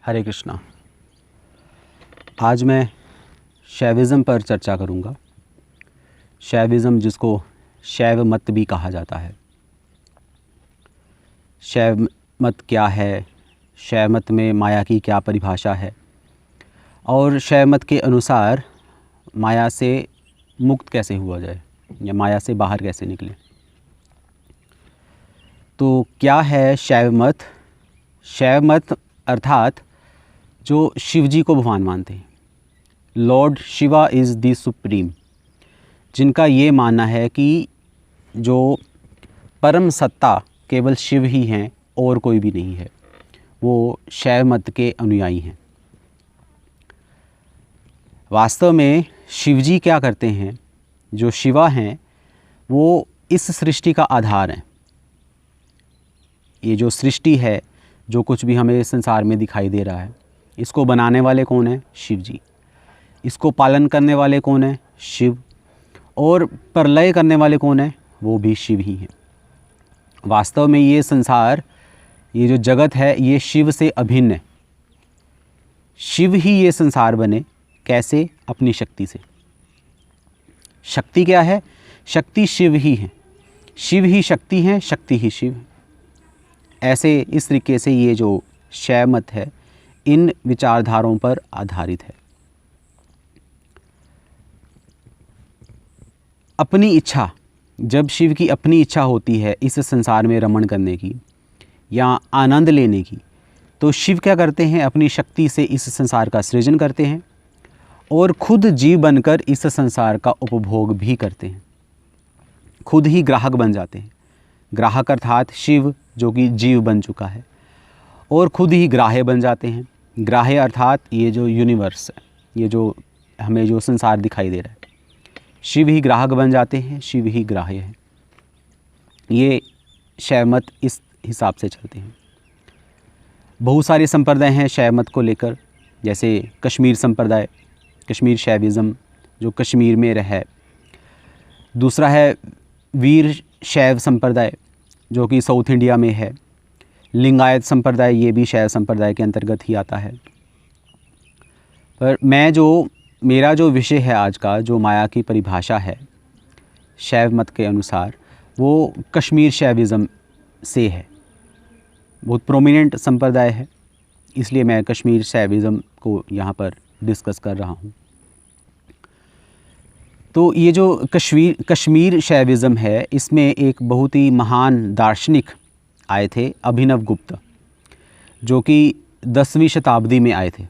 हरे कृष्णा। आज मैं शैविज़म पर चर्चा करूँगा। शैविज़म, जिसको शैव मत भी कहा जाता है। शैव मत क्या है, शैव मत में माया की क्या परिभाषा है और शैव मत के अनुसार माया से मुक्त कैसे हुआ जाए या माया से बाहर कैसे निकले। तो क्या है शैव मत? शैव मत अर्थात जो शिव जी को भगवान मानते हैं, Lord Shiva is the supreme, जिनका ये मानना है कि जो परम सत्ता केवल शिव ही हैं और कोई भी नहीं है, वो शैव मत के अनुयायी हैं। वास्तव में शिव जी क्या करते हैं? जो शिवा हैं वो इस सृष्टि का आधार हैं। ये जो सृष्टि है, जो कुछ भी हमें संसार में दिखाई दे रहा है, इसको बनाने वाले कौन हैं? शिव जी। इसको पालन करने वाले कौन हैं? शिव। और प्रलय करने वाले कौन हैं? वो भी शिव ही हैं। वास्तव में ये संसार, ये जो जगत है, ये शिव से अभिन्न है। शिव ही ये संसार बने। कैसे? अपनी शक्ति से। शक्ति क्या है? शक्ति शिव ही है। शिव ही शक्ति है, शक्ति ही शिव है। ऐसे इस तरीके से ये जो शैव मत है, इन विचारधाराओं पर आधारित है। अपनी इच्छा, जब शिव की अपनी इच्छा होती है इस संसार में रमण करने की या आनंद लेने की, तो शिव क्या करते हैं? अपनी शक्ति से इस संसार का सृजन करते हैं और खुद जीव बनकर इस संसार का उपभोग भी करते हैं। खुद ही ग्राहक बन जाते हैं। ग्राहक अर्थात शिव, जो कि जीव बन चुका है, और खुद ही ग्राह्य बन जाते हैं। ग्राह्य अर्थात ये जो यूनिवर्स है, ये जो हमें जो संसार दिखाई दे रहा है, शिव ही ग्राहक बन जाते हैं, शिव ही ग्राह्य है। ये शैव मत इस हिसाब से चलते हैं। बहुत सारे संप्रदाय हैं शैव मत को लेकर, जैसे कश्मीर संप्रदाय, कश्मीर शैविज़म, जो कश्मीर में है। दूसरा है वीर शैव संप्रदाय, जो कि साउथ इंडिया में है। लिंगायत संप्रदाय, ये भी शैव संप्रदाय के अंतर्गत ही आता है। पर मेरा जो विषय है आज का, जो माया की परिभाषा है शैव मत के अनुसार, वो कश्मीर शैविज़म से है। बहुत प्रोमिनेंट संप्रदाय है, इसलिए मैं कश्मीर शैविज़म को यहाँ पर डिस्कस कर रहा हूँ। तो ये जो कश्मीर शैविज़म है, इसमें एक बहुत ही महान दार्शनिक आए थे, अभिनव गुप्ता, जो कि 10वीं शताब्दी में आए थे।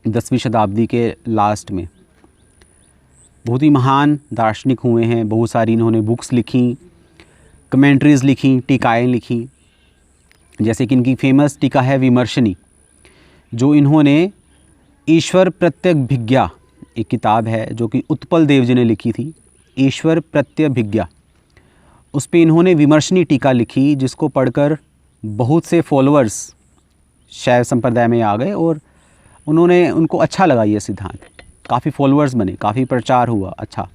10वीं शताब्दी के लास्ट में बहुत ही महान दार्शनिक हुए हैं। बहुत सारी इन्होंने बुक्स लिखी, कमेंट्रीज़ लिखी, टीकाएँ लिखी। जैसे कि इनकी फेमस टीका है विमर्शनी, जो इन्होंने ईश्वर प्रत्यभिज्ञा, एक किताब है जो कि उत्पल देव जी ने लिखी थी, ईश्वर प्रत्यभिज्ञा। उस पर इन्होंने विमर्शनी टीका लिखी, जिसको पढ़कर बहुत से फॉलोअर्स शैव संप्रदाय में आ गए और उनको अच्छा लगा ये सिद्धांत। काफ़ी फॉलोअर्स बने, काफ़ी प्रचार हुआ। अच्छा,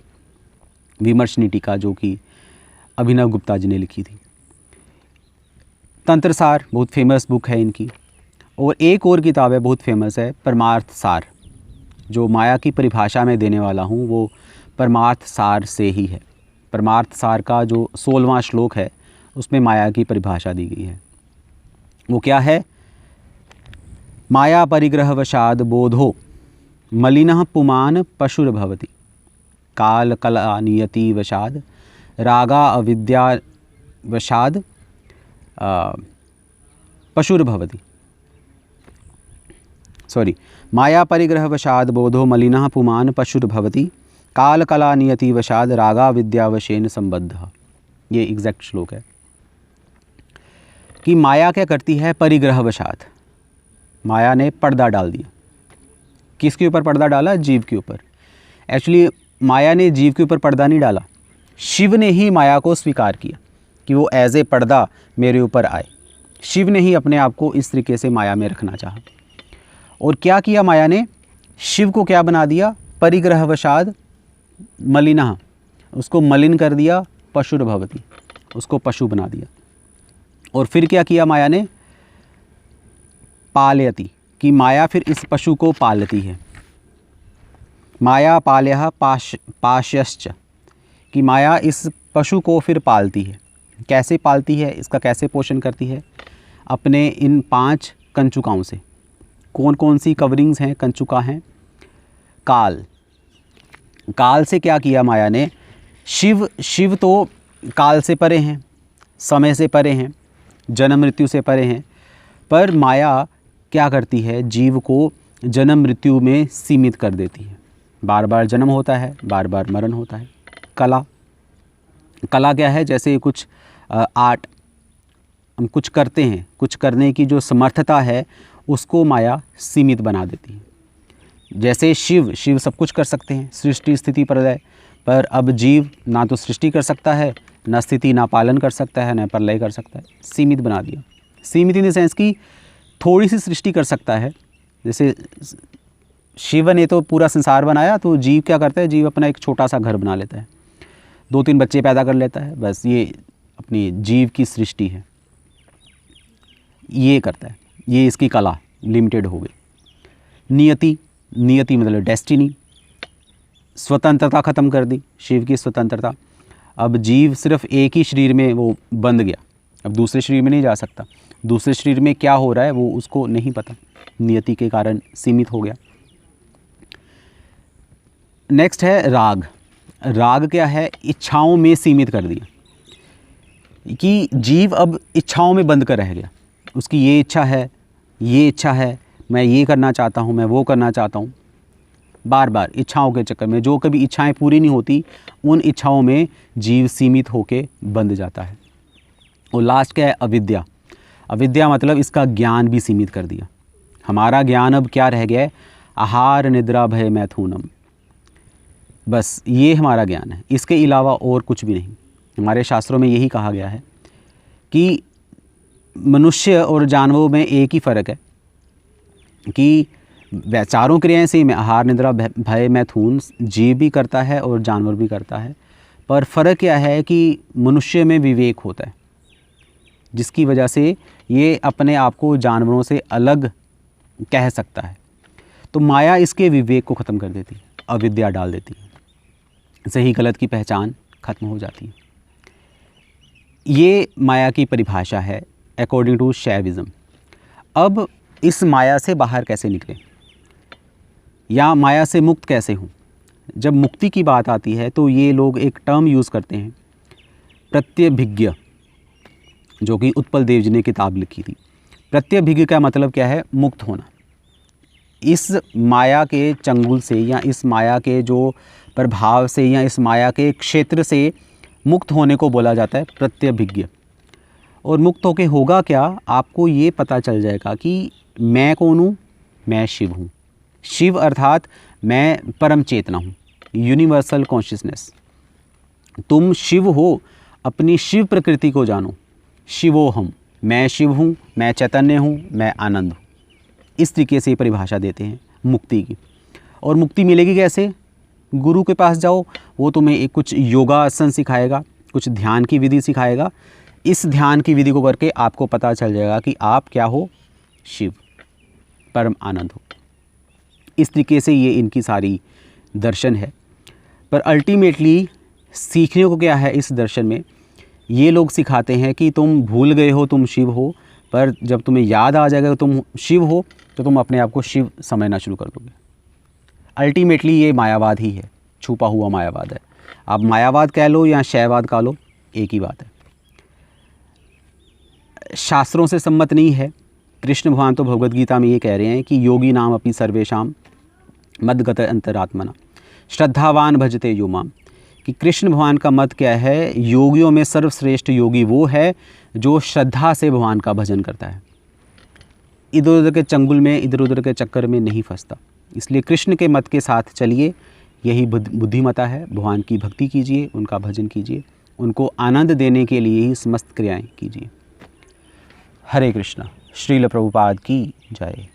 विमर्शनी टीका जो कि अभिनव गुप्ता जी ने लिखी थी। तंत्र सार बहुत फेमस बुक है इनकी। और एक और किताब है, बहुत फेमस है, परमार्थ सार। जो माया की परिभाषा में देने वाला हूँ वो परमार्थ सार से ही है। परमार्थ सार का जो 16वां श्लोक है, उसमें माया की परिभाषा दी गई है। वो क्या है? माया परिग्रहवशाद बोधो मलिनः पुमान पशुर्भवति, काल कला नियति वशाद रागा अविद्या वशाद पशुर्भवति। माया परिग्रहवशाद बोधो मलिनः पुमान पशुर्भवति, काल कला नियति वशाद रागा विद्यावशेन संबद्धः। ये एग्जैक्ट श्लोक है कि माया क्या करती है? परिग्रहवशात, माया ने पर्दा डाल दिया। किसके ऊपर पर्दा डाला? जीव के ऊपर। एक्चुअली माया ने जीव के ऊपर पर्दा नहीं डाला, शिव ने ही माया को स्वीकार किया कि वो एज ए पर्दा मेरे ऊपर आए। शिव ने ही अपने आप को इस तरीके से माया में रखना चाहा। और क्या किया माया ने? शिव को क्या बना दिया? परिग्रहवशाद मलिनः, उसको मलिन कर दिया। पशुर्भवति, उसको पशु बना दिया। और फिर क्या किया माया ने? पालयति, कि माया फिर इस पशु को पालती है। माया पालयः पाश्यश्च, कि माया इस पशु को फिर पालती है। कैसे पालती है, इसका कैसे पोषण करती है? अपने इन 5 कंचुकाओं से। कौन कौन सी कवरिंग्स हैं, कंचुका हैं? काल। काल से क्या किया माया ने? शिव तो काल से परे हैं, समय से परे हैं, जन्म मृत्यु से परे हैं, पर माया क्या करती है? जीव को जन्म मृत्यु में सीमित कर देती है। बार बार जन्म होता है, बार बार मरण होता है। कला क्या है? जैसे कुछ आर्ट, हम कुछ करते हैं, कुछ करने की जो समर्थता है उसको माया सीमित बना देती है। जैसे शिव सब कुछ कर सकते हैं, सृष्टि स्थिति प्रलय, पर अब जीव ना तो सृष्टि कर सकता है, ना स्थिति, ना पालन कर सकता है, ना प्रलय कर सकता है। सीमित बना दिया। सीमित इन द सेंस कि थोड़ी सी सृष्टि कर सकता है। जैसे शिव ने तो पूरा संसार बनाया, तो जीव क्या करता है? जीव अपना एक छोटा सा घर बना लेता है, 2-3 बच्चे पैदा कर लेता है, बस ये अपनी जीव की सृष्टि है, ये करता है। ये इसकी कला लिमिटेड हो गई। नियति मतलब डेस्टिनी, स्वतंत्रता ख़त्म कर दी, शिव की स्वतंत्रता। अब जीव सिर्फ एक ही शरीर में वो बंध गया, अब दूसरे शरीर में नहीं जा सकता। दूसरे शरीर में क्या हो रहा है वो उसको नहीं पता, नियति के कारण सीमित हो गया। नेक्स्ट है राग। राग क्या है? इच्छाओं में सीमित कर दिया, कि जीव अब इच्छाओं में बंद कर रह गया। उसकी ये इच्छा है, मैं ये करना चाहता हूँ, मैं वो करना चाहता हूँ। बार बार इच्छाओं के चक्कर में जो कभी इच्छाएं पूरी नहीं होती, उन इच्छाओं में जीव सीमित होके बंध जाता है। और लास्ट क्या है? अविद्या। अविद्या मतलब इसका ज्ञान भी सीमित कर दिया। हमारा ज्ञान अब क्या रह गया है? आहार निद्रा भय मैथुनम, बस ये हमारा ज्ञान है, इसके अलावा और कुछ भी नहीं। हमारे शास्त्रों में यही कहा गया है कि मनुष्य और जानवरों में एक ही फ़र्क है कि चारों क्रियाएं सेम है, आहार निद्रा भय मैथुन, जीव भी करता है और जानवर भी करता है। पर फ़र्क क्या है कि मनुष्य में विवेक होता है, जिसकी वजह से ये अपने आप को जानवरों से अलग कह सकता है। तो माया इसके विवेक को ख़त्म कर देती है, अविद्या डाल देती है, सही गलत की पहचान खत्म हो जाती है। ये माया की परिभाषा है अकॉर्डिंग टू शैविज़्म। अब इस माया से बाहर कैसे निकलें, या माया से मुक्त कैसे हों? जब मुक्ति की बात आती है तो ये लोग एक टर्म यूज़ करते हैं, प्रत्यभिज्ञ, जो कि उत्पल देव जी ने किताब लिखी थी। प्रत्यभिज्ञ का मतलब क्या है? मुक्त होना। इस माया के चंगुल से, या इस माया के जो प्रभाव से, या इस माया के क्षेत्र से मुक्त होने को बोला जाता है प्रत्यभिज्ञ। और मुक्त होके होगा क्या? आपको ये पता चल जाएगा कि मैं कौन हूँ? मैं शिव हूँ। शिव अर्थात मैं परम चेतना हूँ, यूनिवर्सल कॉन्शियसनेस। तुम शिव हो, अपनी शिव प्रकृति को जानो। शिवोहम, मैं शिव हूँ, मैं चैतन्य हूँ, मैं आनंद हूँ। इस तरीके से परिभाषा देते हैं मुक्ति की। और मुक्ति मिलेगी कैसे? गुरु के पास जाओ, वो तुम्हें एक कुछ योगासन सिखाएगा, कुछ ध्यान की विधि सिखाएगा। इस ध्यान की विधि को करके आपको पता चल जाएगा कि आप क्या हो? शिव, परम आनंद हो। इस तरीके से ये इनकी सारी दर्शन है। पर अल्टीमेटली सीखने को क्या है इस दर्शन में? ये लोग सिखाते हैं कि तुम भूल गए हो तुम शिव हो, पर जब तुम्हें याद आ जाएगा तुम शिव हो तो तुम अपने आप को शिव समझना शुरू कर दोगे। अल्टीमेटली ये मायावाद ही है, छुपा हुआ मायावाद है। आप मायावाद कह लो या शैववाद कह लो, एक ही बात है। शास्त्रों से सम्मत नहीं है। कृष्ण भगवान तो भगवद गीता में ये कह रहे हैं कि योगी नाम अपि सर्वेशाम मद्गत अंतरात्मना श्रद्धावान भजते यो माम, कि कृष्ण भगवान का मत क्या है? योगियों में सर्वश्रेष्ठ योगी वो है जो श्रद्धा से भगवान का भजन करता है, इधर उधर के चंगुल में, इधर उधर के चक्कर में नहीं फंसता। इसलिए कृष्ण के मत के साथ चलिए, यही बुद्धिमता है। भगवान की भक्ति कीजिए, उनका भजन कीजिए, उनको आनंद देने के लिए ही समस्त क्रियाएं कीजिए। हरे कृष्णा। श्रील प्रभुपाद की जय।